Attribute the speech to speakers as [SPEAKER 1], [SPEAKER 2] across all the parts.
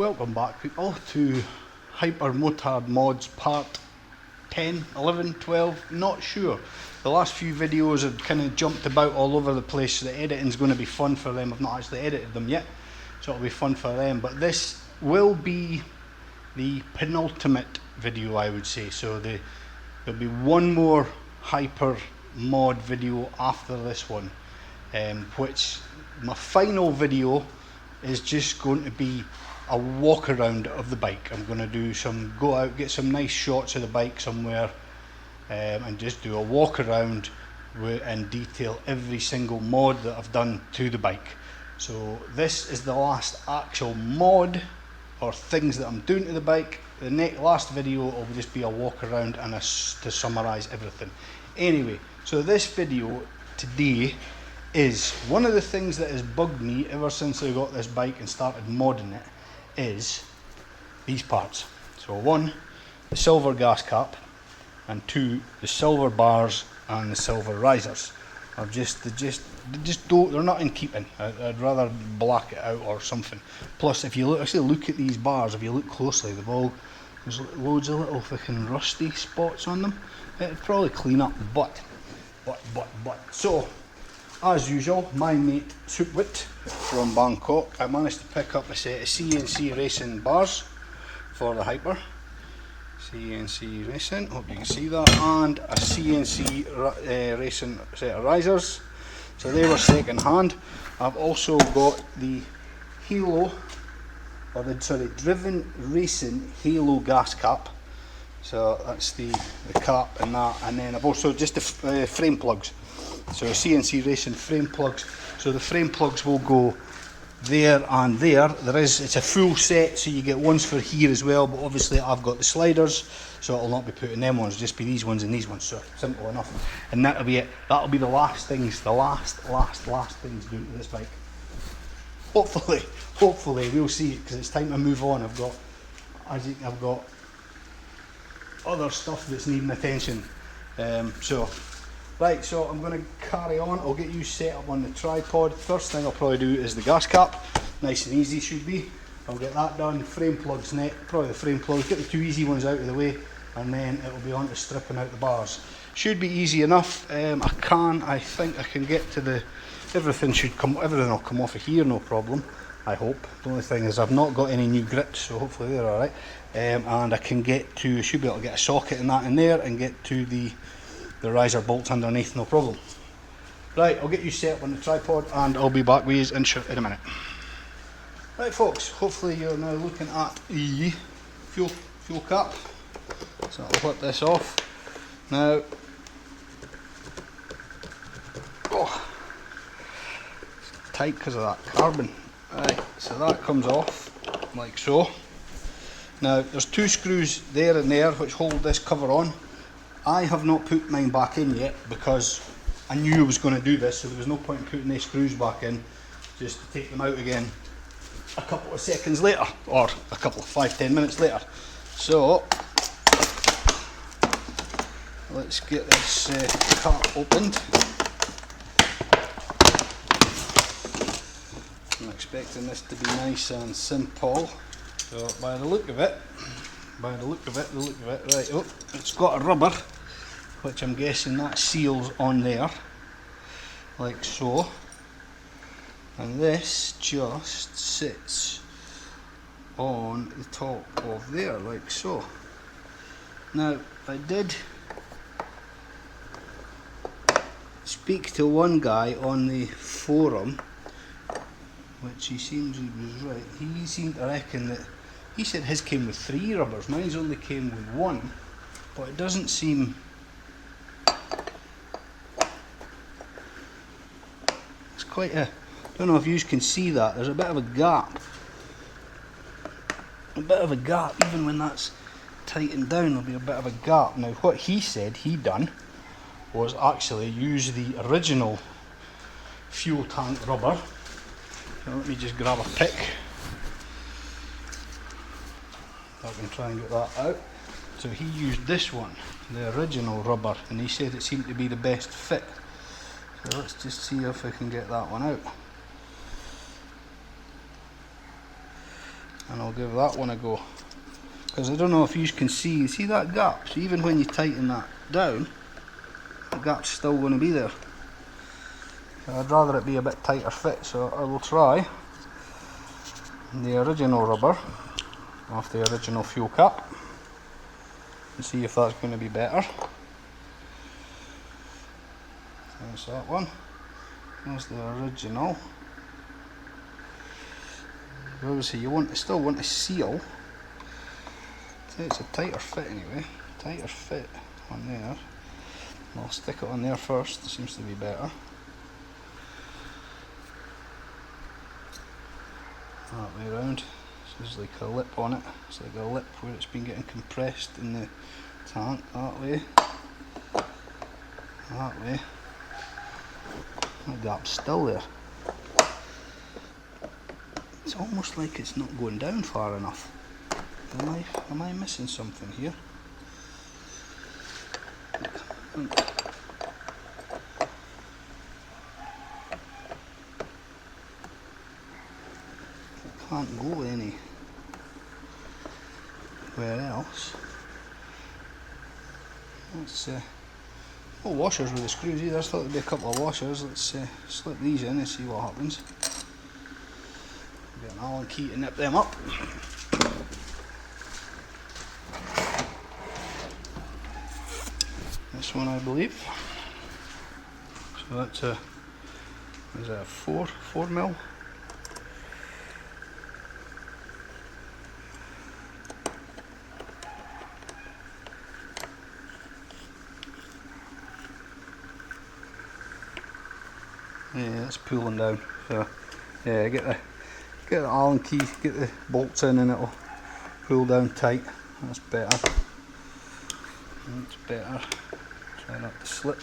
[SPEAKER 1] Welcome back people to Hypermotard mods part 10, 11, 12, not sure. The last few videos have kind of jumped about all over the place, so the editing's going to be fun for them. I've not actually edited them yet, so it'll be fun for them. But this will be the penultimate video, I would say. So there'll be one more Hyper mod video after this one, which my final video is just going to be a walk around of the bike. I'm going to go out, get some nice shots of the bike somewhere, and just do a walk around and detail every single mod that I've done to the bike. So this is the last actual mod or things that I'm doing to the bike. The last video will just be a walk around and to summarise everything. Anyway, so this video today is one of the things that has bugged me ever since I got this bike and started modding it is these parts. So one, the silver gas cap, and two, the silver bars and the silver risers. They're they're not in keeping. I'd rather black it out or something. Plus, if you look at these bars, if you look closely, there's loads of little fucking rusty spots on them. It'd probably clean up the butt. So, as usual, my mate Supwit from Bangkok, I managed to pick up a set of CNC Racing bars for the Hyper. CNC Racing, hope you can see that, and a CNC Racing set of risers. So they were second hand. I've also got the Halo, Driven Racing Halo gas cap. So that's the cap and that, and then I've also just the frame plugs. So CNC Racing frame plugs. So the frame plugs will go there and there. It's a full set, so you get ones for here as well, but obviously I've got the sliders, so I'll not be putting them ones, just be these ones and these ones. So simple enough. And that'll be it. That'll be the last things, the last things doing to this bike. Hopefully we'll see it, because it's time to move on. I've got other stuff that's needing attention. Right, so I'm going to carry on. I'll get you set up on the tripod. First thing I'll probably do is the gas cap. Nice and easy should be. I'll get that done. Frame plugs next. Probably the frame plugs. Get the two easy ones out of the way, and then it'll be on to stripping out the bars. Should be easy enough. I think I can get to the. Everything will come off of here, no problem. I hope. The only thing is I've not got any new grips, so hopefully they're alright. And I can should be able to get a socket and that in there and get to the riser bolts underneath, no problem. Right, I'll get you set up on the tripod and I'll be back with you in a minute. Right folks, hopefully you're now looking at the fuel cap. So I'll flip this off. Now, it's tight because of that carbon. Right, so that comes off like so. Now there's two screws there and there which hold this cover on. I have not put mine back in yet because I knew I was going to do this, so there was no point in putting these screws back in, just to take them out again a couple of seconds later, or a couple of 5-10 minutes later. So let's get this cap opened. I'm expecting this to be nice and simple. So by the look of it, right, it's got a rubber, which I'm guessing that seals on there, like so, and this just sits on the top of there, like so. Now, I did speak to one guy on the forum, which he seems he was right. He seemed to reckon that he said his came with 3 rubbers. Mine's only came with 1, but it doesn't seem. It's quite a. I don't know if you can see that. There's a bit of a gap. Even when that's tightened down, there'll be a bit of a gap. Now, what he said he done was actually use the original fuel tank rubber. Now, let me just grab a pick. I can try and get that out. So he used this one, the original rubber, and he said it seemed to be the best fit. So let's just see if I can get that one out. and I'll give that one a go. Because I don't know if you can see that gap? So even when you tighten that down, the gap's still going to be there. So I'd rather it be a bit tighter fit, so I will try the original rubber off the original fuel cap and see if that's going to be better. There's that one. There's the original. Obviously you still want to seal. It's a tighter fit anyway. Tighter fit on there. I'll stick it on there first. It seems to be better. That way around. So there's like a lip on it. It's like a lip where it's been getting compressed in the tank. That way. That way. That gap's still there. It's almost like it's not going down far enough. Am I missing something here? It can't go anywhere else. Let's no washers with the screws either. I thought there'd be a couple of washers. Let's slip these in and see what happens. Get an Allen key to nip them up. This one, I believe. So that's a, is that a 4 mil? Yeah, it's pulling down. So yeah, get the Allen key, get the bolts in, and it'll pull down tight. That's better. That's better. Try not to slip.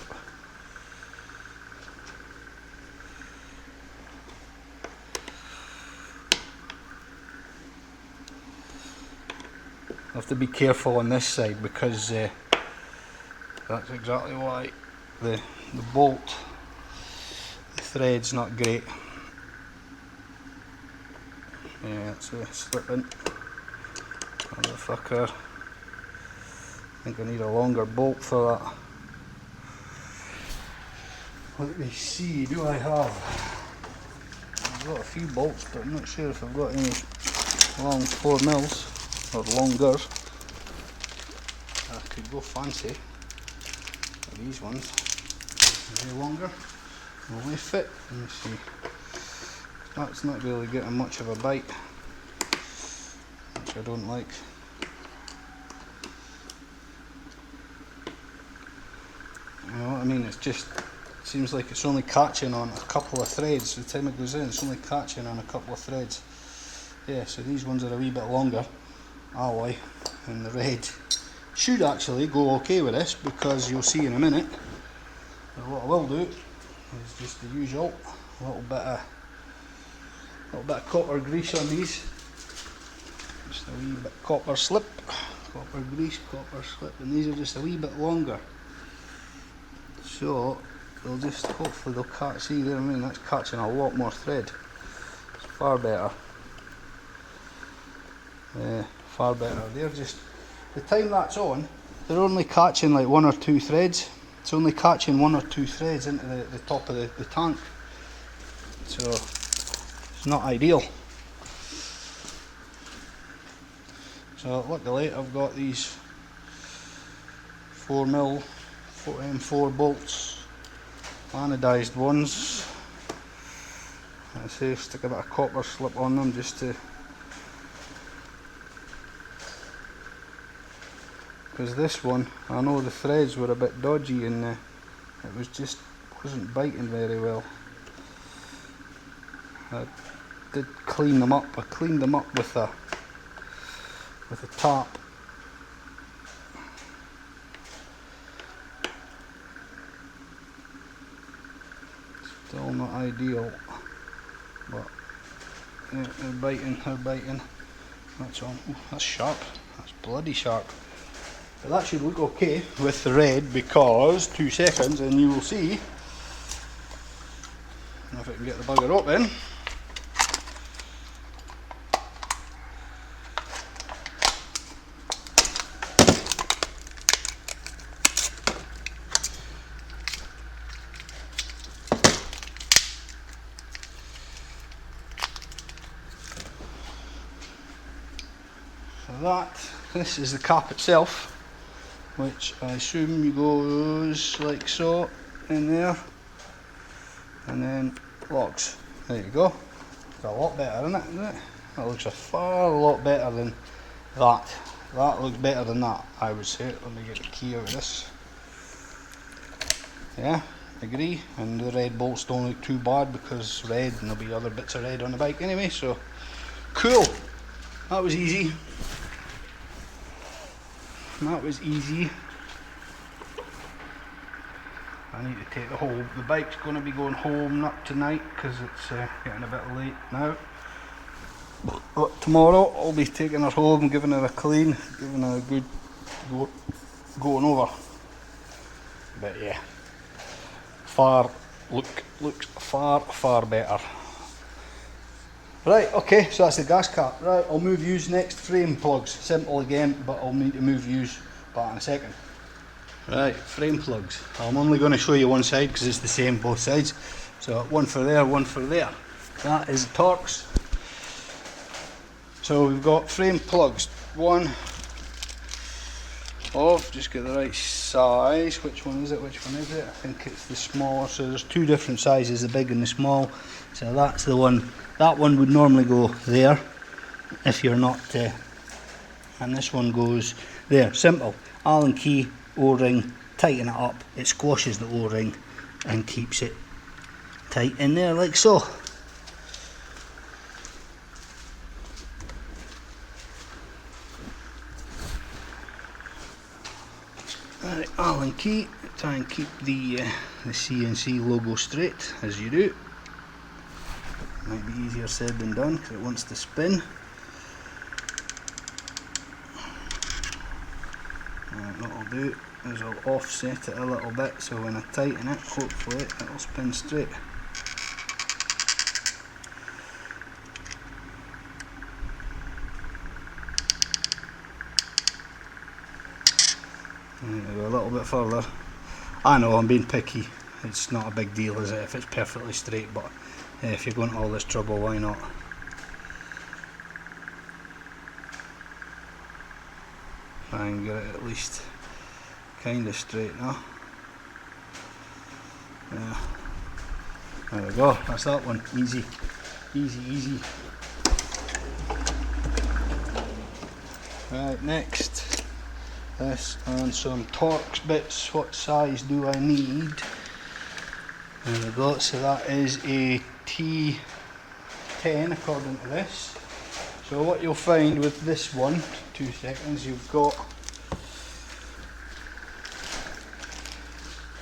[SPEAKER 1] I have to be careful on this side because that's exactly why the bolt, the thread's not great. Yeah, it's slipping. Motherfucker. I think I need a longer bolt for that. Let me see, do I have? I've got a few bolts, but I'm not sure if I've got any long 4 mils or longer. I could go fancy. These ones, are they longer? Will they fit? Let me see. That's not really getting much of a bite, which I don't like. You know what I mean? It's just, it seems like it's only catching on a couple of threads. By the time it goes in, it's only catching on a couple of threads. Yeah, so these ones are a wee bit longer, alloy, and the red should actually go okay with this, because you'll see in a minute. But what I will do is just the usual, a little bit of copper grease on these. Just a wee bit copper slip, copper grease, copper slip, and these are just a wee bit longer. So they'll just, hopefully they'll catch, see there, I mean that's catching a lot more thread. It's far better. Yeah, far better. They're just, the time that's on, they're only catching like 1 or 2 threads. It's only catching 1 or 2 threads into the top of the tank. So it's not ideal. So luckily I've got these 4 mil M4 bolts, anodized ones. I say stick a bit of copper slip on them just to, because this one, I know the threads were a bit dodgy and it was just wasn't biting very well. I did clean them up. I cleaned them up with a tap. Still not ideal, but yeah, they're biting. That's on. Ooh, that's sharp. That's bloody sharp. But that should look okay with the red, because 2 seconds and you will see. If I can get the bugger open. that. This is the cap itself, which I assume goes like so in there, and then locks. There you go. It's a lot better, isn't it? That looks a lot better than that. That looks better than that, I would say. Let me get the key out of this. Yeah, agree. And the red bolts don't look too bad because red, and there'll be other bits of red on the bike anyway, so cool. That was easy. That was easy. I need to take the bike's going to be going home not tonight because it's getting a bit late now. But tomorrow I'll be taking her home, giving her a clean, giving her a good going over. But yeah, looks far better. Right, okay, so that's the gas cap. Right, I'll move use next. Frame plugs. Simple again, but I'll need to move use back in a second. Right, frame plugs. I'm only going to show you one side because it's the same both sides. So one for there, one for there. That is Torx. So we've got frame plugs. One of, just get the right size. Which one is it? Which one is it? I think it's the smaller. So there's two different sizes, the big and the small. So that's the one. That one would normally go there if you're not, and this one goes there. Simple. Allen key, O-ring, tighten it up. It squashes the O-ring and keeps it tight in there like so. Right, Allen key. Try and keep the CNC logo straight as you do. Might be easier said than done because it wants to spin. And what I'll do is I'll offset it a little bit so when I tighten it, hopefully it'll spin straight. Go a little bit further. I know I'm being picky. It's not a big deal, is it, if it's perfectly straight, but if you're going to all this trouble, why not? Try and get it at least kind of straight now. Yeah. There we go, that's that one. Easy. Easy. Right, next. This and some Torx bits. What size do I need? There we go, so that is a T10 according to this. So what you'll find with this one, 2 seconds, you've got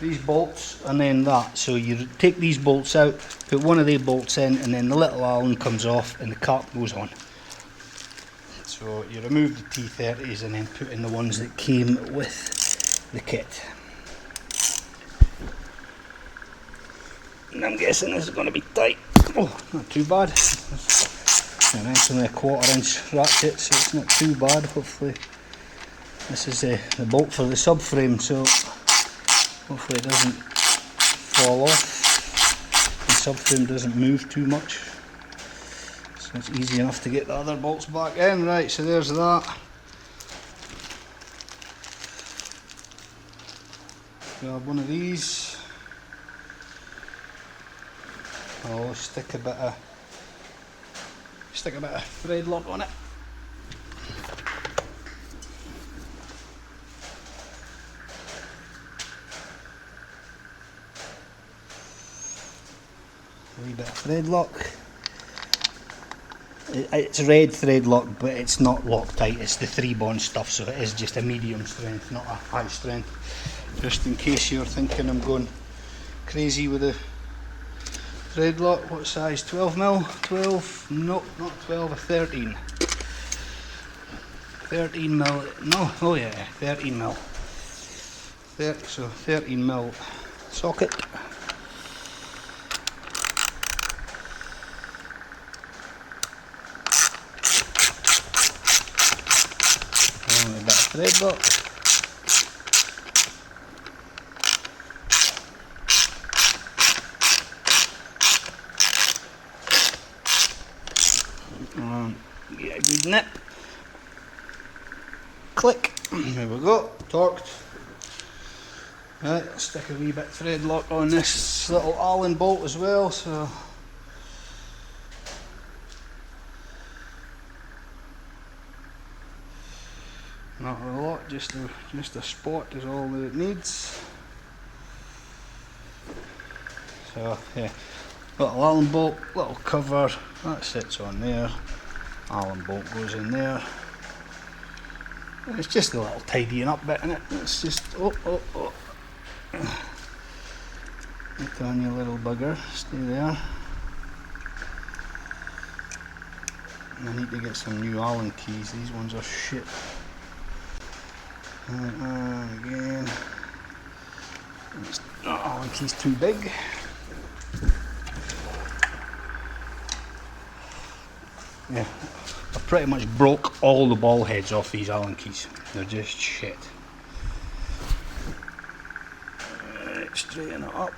[SPEAKER 1] these bolts and then that. So you take these bolts out, put one of the bolts in, and then the little Allen comes off and the cap goes on. So you remove the T30s and then put in the ones that came with the kit. And I'm guessing this is going to be tight. Oh, not too bad. And it's only a 1/4 inch ratchet, so it's not too bad. Hopefully, this is the bolt for the subframe, so hopefully it doesn't fall off. The subframe doesn't move too much, so it's easy enough to get the other bolts back in. Right, so there's that. Grab one of these. I'll stick a bit of thread lock on it. A wee bit of thread lock. It's red thread lock, but it's not Loctite. It's the 3-bond stuff, so it is just a medium strength, not a high strength. Just in case you're thinking I'm going crazy with the thread lock. What size? 12mm? 12? No, not 12, a 13. 13mm, no, oh yeah, 13mm. So 13mm socket. And a bit of thread lock. Get a good nip. click, there we go, torqued. Right, I'll stick a wee bit of thread lock on this little Allen bolt as well, so not a lot, just a spot is all that it needs. So yeah, little Allen bolt, little cover, that sits on there, Allen bolt goes in there. And it's just a little tidying up bit in it. It's just Get on your little bugger, stay there. I need to get some new Allen keys, these ones are shit. And again, Allen key's too big. Yeah, I pretty much broke all the ball heads off these Allen keys, they're just shit. Right, straighten it up.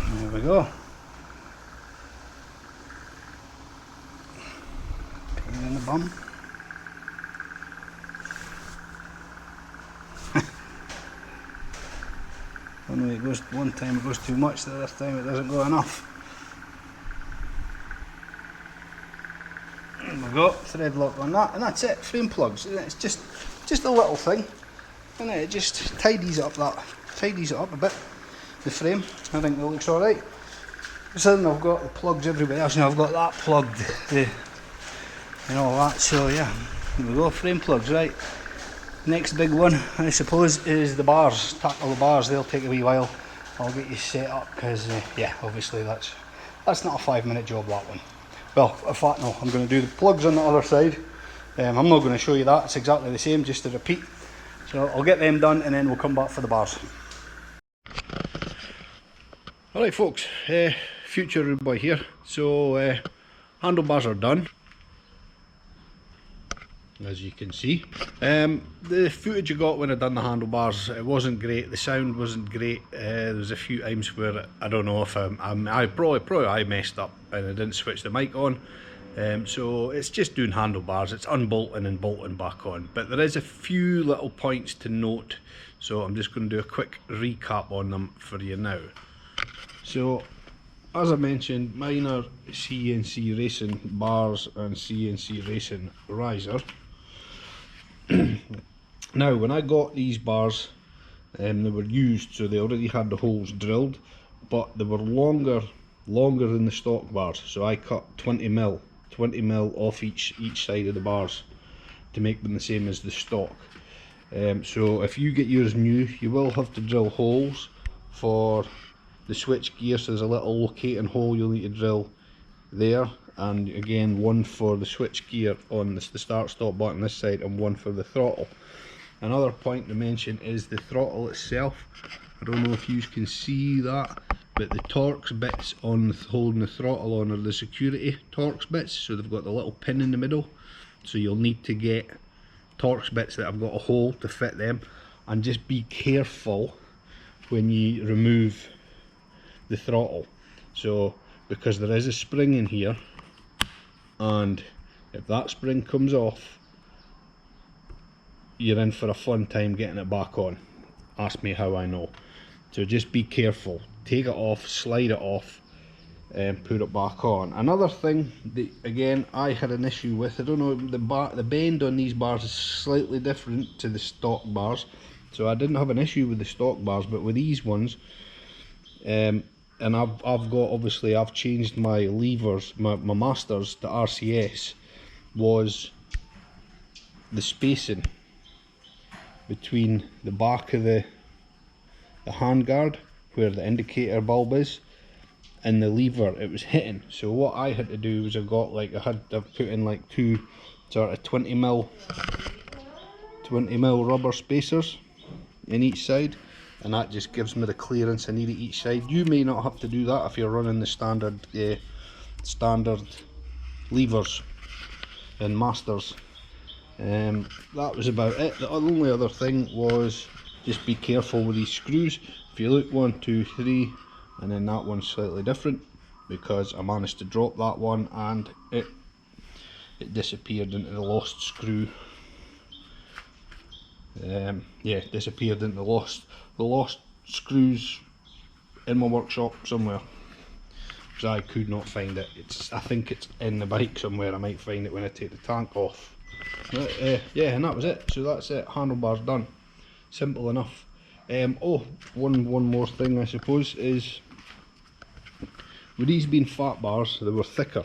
[SPEAKER 1] There we go. Pain in the bum. Only it goes, one time it goes too much, the other time it doesn't go enough. There we go, thread lock on that, and that's it, frame plugs. It's just a little thing, and it just tidies it up a bit, the frame. I think it looks alright. So then I've got the plugs everywhere else, and I've got that plugged, and all that, so yeah, there we go, frame plugs, right. Next big one, I suppose, is the bars. Tackle the bars, they'll take a wee while. I'll get you set up, because yeah, obviously that's not a 5-minute job, that one. Well, in fact no, I'm going to do the plugs on the other side. I'm not going to show you that, it's exactly the same, just to repeat. So I'll get them done and then we'll come back for the bars. Alright folks, future Rude Boy here. So handlebars are done, as you can see. The footage I got when I done the handlebars, it wasn't great, the sound wasn't great. There was a few times where I don't know if I probably messed up and I didn't switch the mic on. So it's just doing handlebars, it's unbolting and bolting back on. But there is a few little points to note, so I'm just going to do a quick recap on them for you now. So as I mentioned, mine are CNC Racing bars and CNC Racing riser. Now when I got these bars, they were used, so they already had the holes drilled, but they were longer than the stock bars, so I cut 20 mil off each side of the bars to make them the same as the stock. So if you get yours new, you will have to drill holes for the switch gear, so there's a little locating hole you'll need to drill there, and again one for the switch gear on the start stop button this side, and one for the throttle. Another point to mention is the throttle itself. I don't know if you can see that, but the Torx bits on holding the throttle on are the security Torx bits, so they've got the little pin in the middle, so you'll need to get Torx bits that have got a hole to fit them. And just be careful when you remove the throttle, so because there is a spring in here, and if that spring comes off, you're in for a fun time getting it back on. Ask me how I know. So just be careful, take it off, slide it off, and put it back on. Another thing that again I had an issue with, I don't know, the bend on these bars is slightly different to the stock bars, so I didn't have an issue with the stock bars, but with these ones, and I've changed my levers, my masters to RCS, was the spacing between the back of the handguard where the indicator bulb is and the lever it was hitting. So what I had to do was I've put in like two sort of 20 mil rubber spacers in each side, and that just gives me the clearance I need at each side. You may not have to do that if you're running the standard levers and masters. That was about it. The only other thing was just be careful with these screws. If you look 1, 2, 3, and then that one's slightly different because I managed to drop that one and it it disappeared into the lost screw. Yeah, disappeared into the lost screws in my workshop somewhere, because I could not find it. I think it's in the bike somewhere. I might find it when I take the tank off. But, yeah, and that was it. So that's it. Handlebars done. Simple enough. Oh, one more thing I suppose is, with these being fat bars, they were thicker.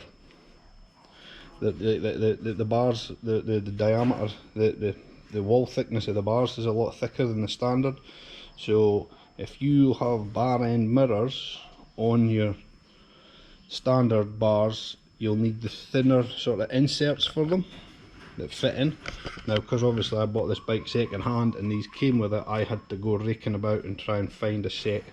[SPEAKER 1] The bars, the diameter, the wall thickness of the bars is a lot thicker than the standard. So if you have bar end mirrors on your standard bars, you'll need the thinner sort of inserts for them that fit in. Now, because obviously I bought this bike second hand and these came with it, I had to go raking about and try and find a set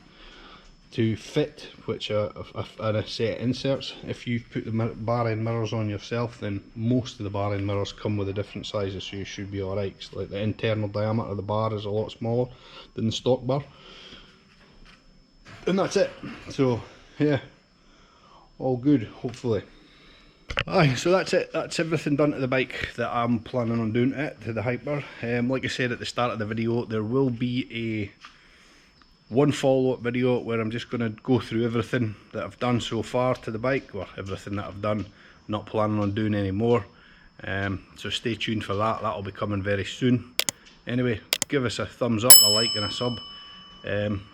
[SPEAKER 1] to fit, which are a set of inserts. If you put the bar end mirrors on yourself, then most of the bar end mirrors come with a different sizes, so you should be alright. Like the internal diameter of the bar is a lot smaller than the stock bar, and that's it. So yeah, all good, hopefully. Aye, so that's it. That's everything done to the bike that I'm planning on doing to the Hyper. Like I said at the start of the video, there will be one follow-up video where I'm just going to go through everything that I've done so far to the bike, or everything that I've done, not planning on doing any more. So stay tuned for that. That'll be coming very soon. Anyway, give us a thumbs up, a like and a sub.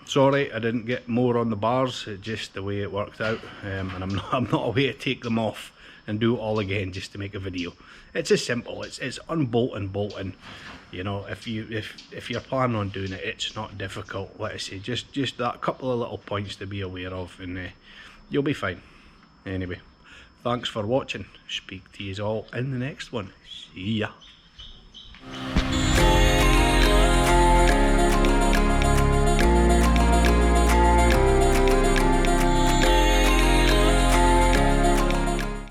[SPEAKER 1] Sorry I didn't get more on the bars, it's just the way it worked out, and I'm not away to take them off and do it all again just to make a video. It's as simple, it's unbolting, bolting. You know, if you're planning on doing it, it's not difficult. Like I say, just that couple of little points to be aware of, and you'll be fine. Anyway, thanks for watching. Speak to you all in the next one. See ya.